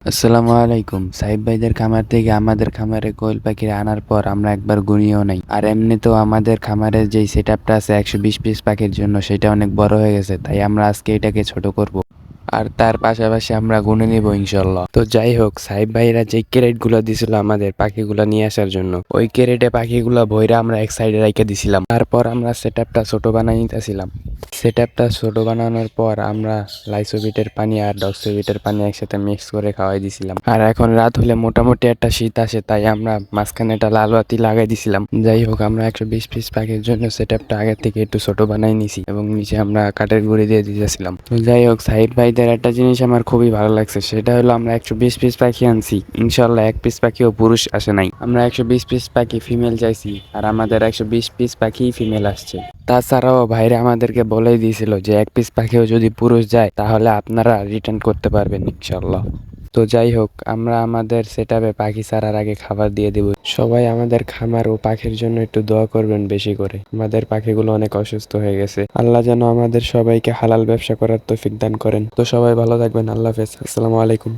আসসালামু আলাইকুম। সাহিব ভাইদের খামার থেকে আমাদের খামারে কোয়েল পাখি আনার পর আমরা একবার গুনিয়েও নাই। আর এমনিতেও আমাদের খামারের যেই সেটআপটা আছে 120 পিস পাখির জন্য সেটা অনেক বড় হয়ে গেছে, তাই আমরা আজকে এটাকে ছোট করব। আর তার পাশাপাশি আমরা গুনে নিব ইনশাল্লাহ। তো যাই হোক, সাহিব ভাইরা যে ক্যারেট গুলো দিছিল আমাদের পাখিগুলো নিয়ে আসার জন্য, ওই ক্যারেটে পাখিগুলো ভইরা আমরা এক সাইডে রাইখা দিছিলাম। তারপর আমরা সেটআপটা ছোট বানাই নিতেছিলাম। সেটআপটা ছোট বানানোর পর আমরা লাইসোবিটের পানি আর ডক্সোবিটের পানি একসাথে মিক্স করে খাওয়াই দিছিলাম। আর এখন রাত হলে মোটামুটি একটা শীত আসে, তাই আমরা মাঝখানে একটা লাল বাতি লাগাই দিছিলাম। যাই হোক, আমরা 120 পিস পাখির জন্য সেটআপটা আগে থেকে একটু ছোট বানাই নিছি এবং নিচে আমরা কাঠের গুঁড়ি দিয়ে দিয়েছিলাম। তো যাই হোক, সাহিদ ভাইদের একটা জিনিস আমার খুবই ভালো লাগছে, সেটা হলো আমরা 120 পিস পাখি আনছি, ইনশাল্লাহ এক পিস পাখিও পুরুষ আসে নাই। আমরা 120 পিস পাখি ফিমেল চাইছি আর আমাদের 120 পিস পাখি ফিমেল আসছে। তাছাড়াও ভাইরা আমাদেরকে বলেই দিয়েছিল যে এক পিস পাখিও যদি পুরুষ যায় তাহলে আপনারা রিটার্ন করতে পারবেন ইনশাল্লাহ। তো যাই হোক, আমরা আমাদের সেটআপে পাখি ছাড়ার আগে খাবার দিয়ে দেব। সবাই আমাদের খামার ও পাখির জন্য একটু দোয়া করবেন বেশি করে। আমাদের পাখিগুলো অনেক অসুস্থ হয়ে গেছে। আল্লাহ যেন আমাদের সবাইকে হালাল ব্যবসা করার তৌফিক দান করেন। তো সবাই ভালো থাকবেন। আল্লাহ হাফেজ। আসসালামু আলাইকুম।